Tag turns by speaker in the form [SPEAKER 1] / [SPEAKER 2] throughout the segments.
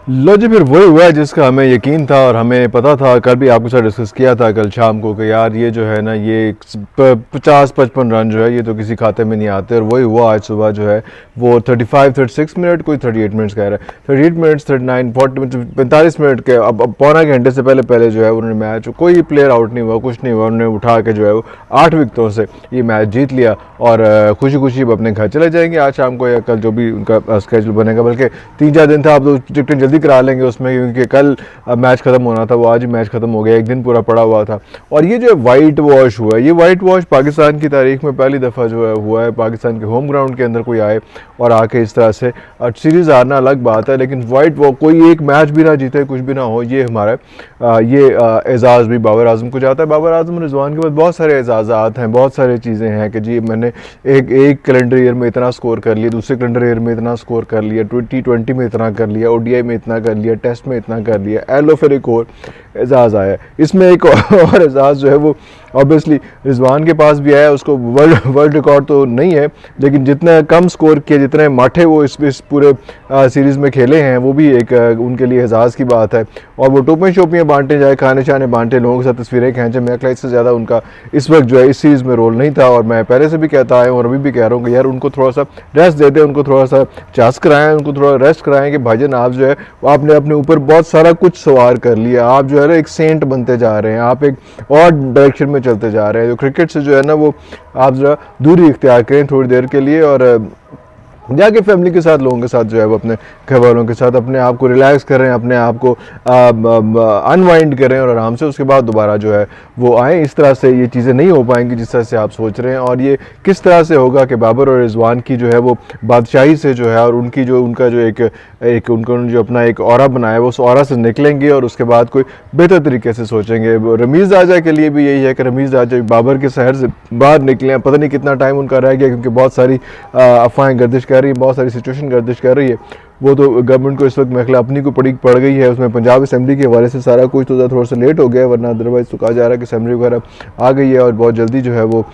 [SPEAKER 1] लो जी, फिर वही हुआ है जिसका हमें यकीन था और हमें पता था। कल भी आपके साथ डिस्कस किया था कल शाम को कि यार ये जो है ना, ये 50-55 रन जो है ये तो किसी खाते में नहीं आते, और वही हुआ आज सुबह जो है वो 35-36 मिनट, कोई 38 मिनट्स कह रहा है, 38 मिनट्स, 39-40, 45 मिनट के अब पौना घंटे से पहले पहले जो है उन्होंने मैच, कोई प्लेयर आउट नहीं हुआ, कुछ नहीं हुआ, उन्होंने उठा के जो है वो 8 विकेटों से ये मैच जीत लिया और खुशी खुशी अपने घर चले जाएंगे आज शाम को या कल जो भी उनका स्केजूल बनेगा। बल्कि 3-4 दिन था, आप तो टिकटें जल्दी करा लेंगे उसमें, क्योंकि कल मैच खत्म होना था, वो आज ही मैच खत्म हो गया, एक दिन पूरा पड़ा हुआ था। और ये जो वाइट वॉश हुआ है, ये वाइट वॉश पाकिस्तान की तारीख में पहली दफ़ा जो है हुआ है, पाकिस्तान के होम ग्राउंड के अंदर कोई आए और आके इस तरह से, और सीरीज़ हारना अलग बात है, लेकिन वाइट वॉश कोई एक मैच भी ना जीते, कुछ भी ना हो, ये हमारा ये एजाज़ भी बाबर आजम को जाता है। बाबर आजम रिजवान के बाद बहुत सारे एजाज़ात हैं, बहुत सारी चीज़ें हैं कि जी मैंने एक कैलेंडर ईयर में इतना स्कोर कर लिया, दूसरे कैलेंडर ईयर में इतना स्कोर कर लिया, T20 में इतना कर लिया, ODI में इतना कर लिया, टेस्ट में इतना कर लिया, एलो फिर एक और एजाज़ आया। इसमें एक और एजाज़ जो है वो ऑब्वियसली रिजवान के पास भी आया, उसको वर्ल्ड रिकॉर्ड तो नहीं है, लेकिन जितने कम स्कोर किए, जितने माठे वो इस पूरे सीरीज़ में खेले हैं, वो भी एक उनके लिए एजाज़ की बात है। और वो टोपियाँ शोपियाँ बांटे जाए, खाने शाने बांटे, लोगों के साथ तस्वीरें खींचे, मेरा ख्याल इससे ज़्यादा उनका इस वक्त जो है इस सीरीज़ में रोल नहीं था। और मैं पहले से भी कहता आया हूँ और अभी भी कह रहा हूँ कि यार उनको थोड़ा सा रेस्ट दे दें, उनको थोड़ा सा चांस कराएं, उनको थोड़ा रेस्ट कराएं कि भाईजान आप जो है आपने अपने ऊपर बहुत सारा कुछ सवार कर लिया, आप जो है ना एक सेंट बनते जा रहे हैं, आप एक और डायरेक्शन में चलते जा रहे हैं। जो क्रिकेट से जो है ना वो आप जरा दूरी इख्तियार करें थोड़ी देर के लिए, और जाके फैमिली के साथ, लोगों के साथ जो है वो अपने घर वालों के साथ अपने आप को रिलैक्स करें, अपने आप को अनवाइंड करें, और आराम से उसके बाद दोबारा जो है वो आएँ। इस तरह से ये चीज़ें नहीं हो पाएंगी जिस तरह से आप सोच रहे हैं। और ये किस तरह से होगा कि बाबर और रिजवान की जो है वो बादशाही से जो है, और उनकी जो उनका जो एक उनको जो अपना एक ऑरा बनाया है, वो उस ऑरा से निकलेंगे और उसके बाद कोई बेहतर तरीके से सोचेंगे। रमीज़ आजा के लिए भी यही है कि रमीज़ आजा बाबर के शहर से बाहर निकले, पता नहीं कितना टाइम उनका रह गया, क्योंकि बहुत सारी अफवाहें गर्दिश कर रही है, बहुत सारी सिचुएशन गर्दिश कर रही है। वो तो गवर्नमेंट को इस वक्त मेरे ख्याल अपनी को पड़ गई है, उसमें पंजाब असेंबली के हवाले से सारा कुछ तो थोड़ा सा लेट हो गया है, वरना अदरवाइज तो कहा जा रहा है कि असेंबली वगैरह आ गई है और बहुत जल्दी जो है वो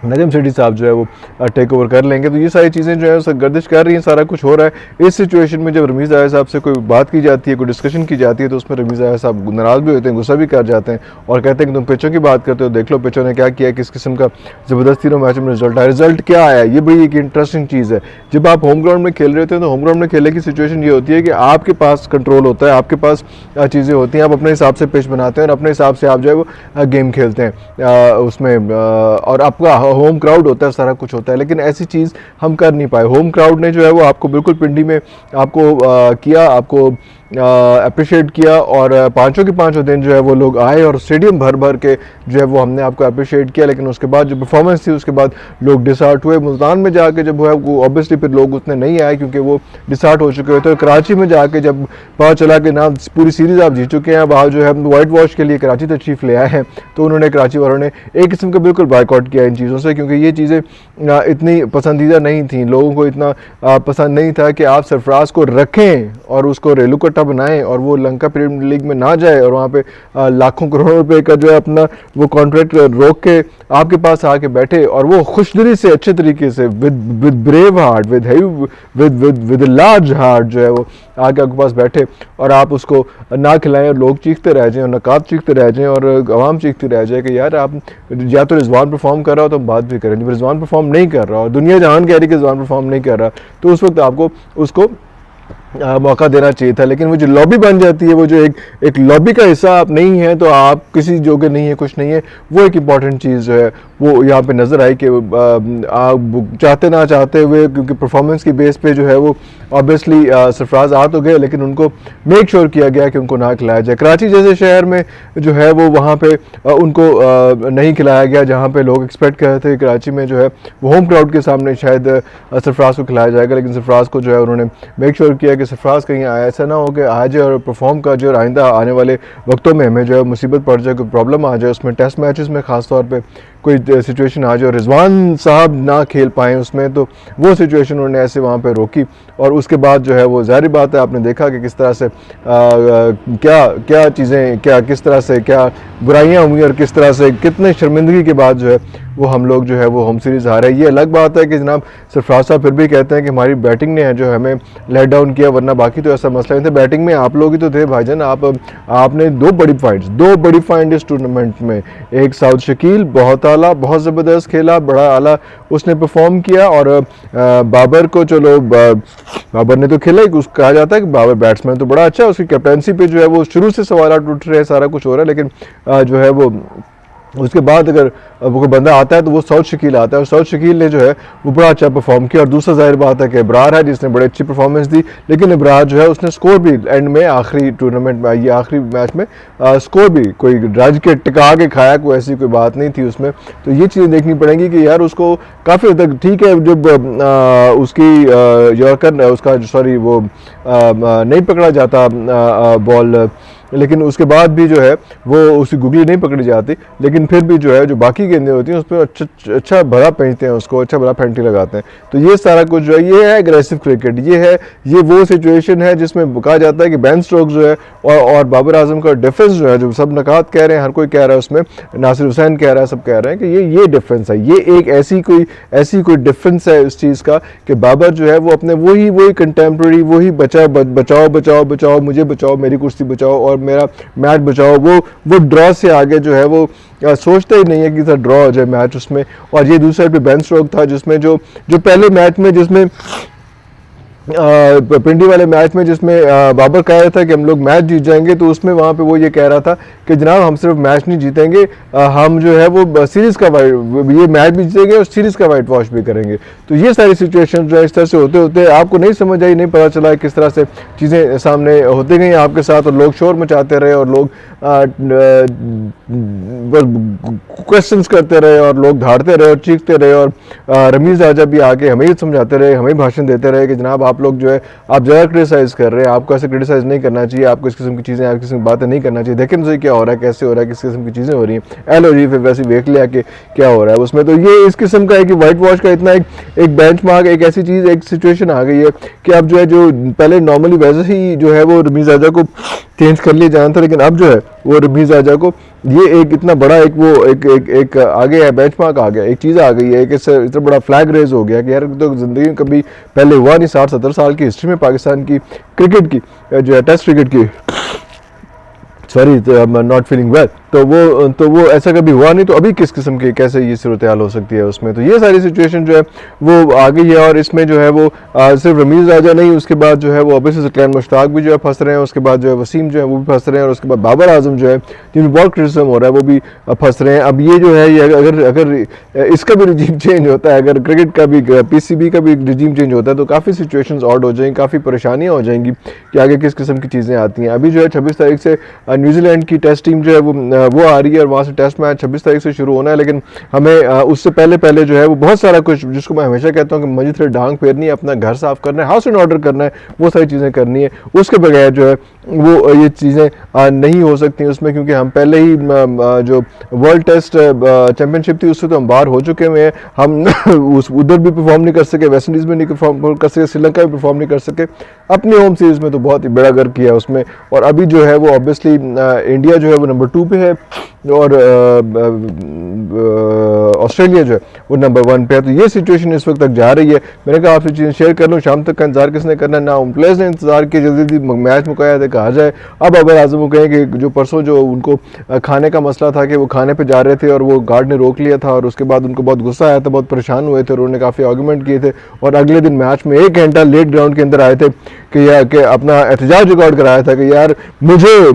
[SPEAKER 1] नजम सेठी साहब जो है वो टेक ओवर कर लेंगे। तो ये सारी चीज़ें जो है सब गर्दिश कर रही हैं, सारा कुछ हो रहा है। इस सिचुएशन में जब रमीज़ आया साहब से कोई बात की जाती है, कोई डिस्कशन की जाती है, तो उसमें रमीज़ आया साहब नाराज़ भी होते हैं, गुस्सा भी कर जाते हैं और कहते हैं कि तुम पिचों की बात करते हो, देख लो पिचों ने क्या किया, किस किस्म का ज़बरदस्त तीनों मैचों में रिजल्ट आया। रिजल्ट क्या आया, ये बड़ी एक इंटरेस्टिंग चीज़ है। जब आप होम ग्राउंड में खेल रहे होते हैं तो होम ग्राउंड में खेलने की सिचुएशन ये होती है कि आपके पास कंट्रोल होता है, आपके पास चीज़ें होती हैं, आप अपने हिसाब से पिच बनाते हैं और अपने हिसाब से आप जो है वो गेम खेलते हैं उसमें, और आपका होम क्राउड होता है, सारा कुछ होता है। लेकिन ऐसी चीज़ हम कर नहीं पाए। होम क्राउड ने जो है वो आपको बिल्कुल पिंडी में आपको किया, आपको अप्रिशिएट किया, और पाँचों के पाँचों दिन जो है वो लोग आए और स्टेडियम भर भर के जो है वो हमने आपको अप्रिशिएट किया। लेकिन उसके बाद जो परफॉर्मेंस थी उसके बाद लोग डिसहार्ट हुए। मुल्तान में जाके जब है वो ऑब्वियसली फिर लोग उतने नहीं आए क्योंकि वो डिसहार्ट हो चुके होते। कराची में जाके जब पता चला कि ना पूरी सीरीज़ आप जीत चुके हैं, अब आप जो है वाइट वॉश के लिए कराची तशरीफ़ ले आए हैं, तो उन्होंने कराची वालों ने एक किस्म का बिल्कुल बाइकआउट किया इन चीज़ों से, क्योंकि ये चीज़ें इतनी पसंदीदा नहीं थी, लोगों को इतना पसंद नहीं था कि आप सरफराज को रखें और उसको रेलू कट्टा बनाएं और वो लंका प्रीमियर लीग में ना जाए और वहाँ पे लाखों करोड़ों रुपए का जो है अपना वो कॉन्ट्रैक्ट रोक के आपके पास आके बैठे और वो खुशदिली से अच्छे तरीके से with brave heart, with large heart जो है वो आके आपके पास बैठे और आप उसको ना खिलाएं और लोग चीखते रह जाएं और नकाब चीखते रह जाएं और आवाम चीखती रह जाए कि यार आप या तो रिजवान परफॉर्म कर रहा हो तो हम बात भी करें। जब रिजवान परफॉर्म नहीं कर रहा और दुनिया जहान कह रही कि रिजवान परफॉर्म नहीं कर रहा, तो उस वक्त आपको उसको मौका देना चाहिए था। लेकिन वो जो लॉबी बन जाती है, वो जो एक लॉबी का हिस्सा आप नहीं है तो आप किसी जोगे नहीं है, कुछ नहीं है, वो एक इम्पॉर्टेंट चीज़ जो है वो यहाँ पे नज़र आई कि आप चाहते ना चाहते हुए, क्योंकि परफॉर्मेंस की बेस पे जो है वो ऑब्वियसली सरफराज आ तो गए, लेकिन उनको मेक श्योर किया गया कि उनको ना खिलाया जाए। कराची जैसे शहर में जो है वो वहाँ पे उनको नहीं खिलाया गया, जहाँ पे लोग एक्सपेक्ट कर रहे थे कराची में जो है वो होम क्राउड के सामने शायद सरफराज को खिलाया जाएगा, लेकिन सरफराज को जो है उन्होंने मेक श्योर किया कि सरफराज कहीं ऐसा ना हो कि आ जाए और परफॉर्म कर जाए और आइंदा आने वाले वक्तों में हमें जो है मुसीबत पड़ जाए, कोई प्रॉब्लम आ जाए, उसमें टेस्ट मैचेस में ख़ास तौर पे कोई सिचुएशन आ जाए और रिजवान साहब ना खेल पाएँ उसमें, तो वो सिचुएशन उन्होंने ऐसे वहाँ पे रोकी। और उसके बाद जो है वो ज़ाहिर बात है आपने देखा कि किस तरह से क्या चीज़ें, किस तरह से क्या बुराइयाँ हुई और किस तरह से कितने शर्मिंदगी के बाद जो है वो हम लोग जो है वो होम सीरीज़ हारे। ये अलग बात है कि जनाब सरफराज साहब फिर भी कहते हैं कि हमारी बैटिंग ने है जो हमें लेट डाउन किया, वरना बाकी तो ऐसा मसला नहीं था। बैटिंग में आप लोग ही तो थे भाईजान। आपने दो बड़ी फाइंड इस टूर्नामेंट में। एक साउथ शकील बहुत आला, बहुत ज़बरदस्त खेला, बड़ा आला उसने परफॉर्म किया। और बाबर को चलो बाबर ने तो खेला ही, कहा जाता है कि बाबर बैट्समैन तो बड़ा अच्छा है, उसकी कैप्टनसी पे जो है वो शुरू से सवाल उठ रहे हैं, सारा कुछ हो रहा है, लेकिन जो है वो उसके बाद अगर वो कोई बंदा आता है तो वो साउथ शकील आता है, और साउथ शकील ने जो है वो बड़ा अच्छा परफॉर्म किया। और दूसरा जाहिर बात है कि इब्रार है जिसने बड़ी अच्छी परफॉर्मेंस दी, लेकिन इब्रार जो है उसने स्कोर भी एंड में आखिरी टूर्नामेंट में, ये आखिरी मैच में स्कोर भी कोई रज के टिका के खाया, कोई ऐसी कोई बात नहीं थी उसमें। तो ये चीज़ें देखनी पड़ेंगी कि यार उसको काफ़ी हद तक ठीक है, जब उसकी यॉर्कर उसका सॉरी वो नहीं पकड़ा जाता बॉल, लेकिन उसके बाद भी जो है वो उसकी गुगली नहीं पकड़ी जाती, लेकिन फिर भी जो है जो बाकी गेंदें होती हैं उस पर अच्छा भरा फेंकते हैं, उसको अच्छा भरा फेंटी लगाते हैं। तो ये सारा कुछ जो है ये है एग्रेसिव क्रिकेट, ये वो सिचुएशन है जिसमें कहा जाता है कि बेन स्टोक्स जो है और बाबर आजम का डिफेंस जो है, जो सब नकात कह रहे हैं, हर कोई कह रहा है उसमें, नासिर हुसैन कह रहा है, सब कह रहे हैं कि ये डिफेंस है, ये एक ऐसी कोई डिफेंस है इस चीज़ का कि बाबर जो है वो अपने वही कंटेम्प्रेरी वही बचाओ मुझे बचाओ, मेरी कुर्सी बचाओ और मेरा मैच बचाओ, वो ड्रॉ से आगे जो है वो सोचता ही नहीं है कि सर ड्रॉ हो जाए मैच उसमें। और ये दूसरे पे बेन स्टोक्स था जिसमें जो पहले मैच में जिसमें पिंडी वाले मैच में जिसमें बाबर कह रहा था कि हम लोग मैच जीत जाएंगे, तो उसमें वहाँ पे वो ये कह रहा था कि जनाब हम सिर्फ मैच नहीं जीतेंगे, हम जो है वो सीरीज़ का ये मैच भी जीतेंगे और सीरीज़ का वाइट वॉश भी करेंगे। तो ये सारी सिचुएशन जो है इस तरह से होते होते आपको नहीं समझ आई, नहीं पता चला किस तरह से चीज़ें सामने होती गई आपके साथ, और लोग शोर मचाते रहे और लोग क्वेश्चंस करते रहे और लोग धाड़ते रहे और चीखते रहे, और रमीज़ राजा भी आके हमें ही समझाते रहे, हमें भाषण देते रहे कि जनाब आप लोग जो है आप ज़्यादा क्रिटिसाइज़ कर रहे हैं, आपको ऐसे क्रिटिसाइज़ नहीं करना चाहिए, आपको इस किस्म की चीज़ें, आप किस्म की बातें नहीं करना चाहिए, देखें मुझे क्या हो रहा है, कैसे हो रहा है, किस किस्म की चीज़ें हो रही हैं, एलो जी फिर वैसे देख लिया कि क्या हो रहा है उसमें। तो ये इस किस्म का है कि वाइट वॉश का इतना एक बेंच मार्क, एक ऐसी चीज़, एक सिचुएशन आ गई है कि अब जो है जो पहले नॉर्मली वैसे ही जो है वो रमीज़ राजा को चेंज कर लिया जाना था, लेकिन अब जो है वो रमीज़ राजा को ये एक इतना बड़ा एक आगे है, बेंचमार्क आ गया, एक चीज़ आ गई है, एक इतना बड़ा फ्लैग रेज हो गया कि यार तो ज़िंदगी में कभी पहले हुआ नहीं, 60-70 साल की हिस्ट्री में पाकिस्तान की क्रिकेट की जो है टेस्ट क्रिकेट की, सॉरी नॉट फीलिंग वेल, तो वो ऐसा कभी हुआ नहीं। तो अभी किस किस्म की कैसे ये सूरत हाल हो सकती है उसमें। तो ये सारी सिचुएशन जो है वो आ गई है, और इसमें जो है वो सिर्फ रमीज़ राजा नहीं, उसके बाद जो है वो ऑब्वियसली सकलैन मुश्ताक भी जो है फंस रहे हैं, उसके बाद जो है वसीम जो है वो भी फंस रहे हैं, और उसके बाद बाबर आजम जो है जिनमें बहुत क्रिटिसिज्म हो रहा है वो भी फंस रहे हैं। अब ये जो है ये अगर इसका भी रिजीम चेंज होता है, अगर क्रिकेट का भी PCB का भी रिजीम चेंज होता है, तो काफ़ी सिचुएशंस ऑड हो जाएंगी, काफ़ी परेशानियाँ हो जाएंगी कि आगे किस किस्म की चीज़ें आती हैं। अभी जो है 26 तारीख से न्यूजीलैंड की टेस्ट टीम जो है वो आ रही है, और वहाँ से टेस्ट मैच 26 तारीख से शुरू होना है, लेकिन हमें उससे पहले जो है वो बहुत सारा कुछ, जिसको मैं हमेशा कहता हूँ कि मजीद थोड़ी डांग फेरनी है, अपना घर साफ करना है, हाउस इन ऑर्डर करना है, वो सारी चीज़ें करनी है। उसके बगैर जो है वो ये चीज़ें नहीं हो सकती उसमें, क्योंकि हम पहले ही जो वर्ल्ड टेस्ट चैम्पियनशिप थी उससे तो हम बाहर हो चुके हुए हैं, हम उधर भी परफॉर्म नहीं कर सके, वेस्ट इंडीज़ में नहीं परफॉर्म कर सके, श्रीलंका में परफॉर्म नहीं कर सके, अपनी होम सीरीज़ में तो बहुत ही बड़ा गर्व किया उसमें। और अभी जो है वो ऑब्वियसली इंडिया जो है वो नंबर 2 पे है, और ऑस्ट्रेलिया जो है वो नंबर 1 पे है। तो ये सिचुएशन इस वक्त तक जा रही है। मैंने कहा आपसे चीज़ें शेयर कर लूँ, शाम तक का इंतजार किसने करना है, ना प्लेयर्स ने इंतजार किया जल्दी मैच मुकाया था कहा जाए। अब बाबर आजम को कहें कि जो परसों जो उनको खाने का मसला था कि वो खाने पे जा रहे थे और वो गार्ड ने रोक लिया था, और उसके बाद उनको बहुत गुस्सा आया था, बहुत परेशान हुए थे, और उन्होंने काफ़ी आर्गूमेंट किए थे, और अगले दिन मैच में 1 घंटा लेट ग्राउंड के अंदर आए थे कि अपना एहतजाज रिकॉर्ड कराया था कि यार मुझे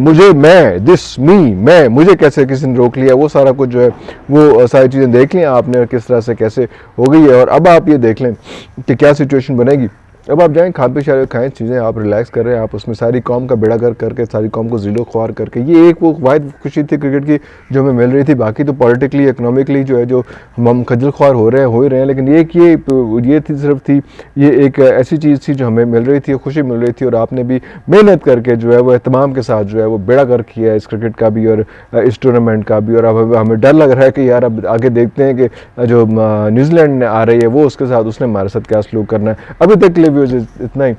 [SPEAKER 1] मुझे कैसे किसी ने रोक लिया। वो सारा कुछ जो है वो सारी चीज़ें देख लें आपने, और किस तरह से कैसे हो गई है। और अब आप ये देख लें कि क्या सिचुएशन बनेगी। अब आप जाएँ खा पे शायद खाएँ चीज़ें, आप रिलैक्स कर रहे हैं, आप उसमें सारी कौम का बेड़ा गर्क करके, सारी कौम को ज़िलो ख्वार करके, ये एक वो वाहिद खुशी थी क्रिकेट की जो हमें मिल रही थी। बाकी तो पॉलिटिकली इकनॉमिकली जो है जो हम खज्जल ख्वार हो ही रहे हैं, लेकिन ये थी सिर्फ थी ये एक ऐसी चीज़ थी जो हमें मिल रही थी, खुशी मिल रही थी, और आपने भी मेहनत करके जो है वो एहतमाम के साथ जो है वो बेड़ा गर्क किया इस क्रिकेट का भी और इस टूर्नामेंट का भी। और अब हमें डर लग रहा है कि यार अब आगे देखते हैं कि जो न्यूजीलैंड आ रही है वो उसके साथ उसने हमारे साथ क्या सलूक करना है। अभी तक के लिए इतना ही,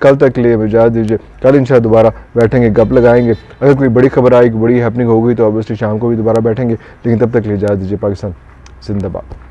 [SPEAKER 1] कल तक के लिए इजाज़त दीजिए, कल इंशाल्लाह दोबारा बैठेंगे, गप लगाएंगे। अगर कोई बड़ी खबर आई, बड़ी हैपनिंग हो गई तो ऑब्वियसली शाम को भी दोबारा बैठेंगे, लेकिन तब तक के लिए इजाज़त दीजिए। पाकिस्तान। जिंदाबाद।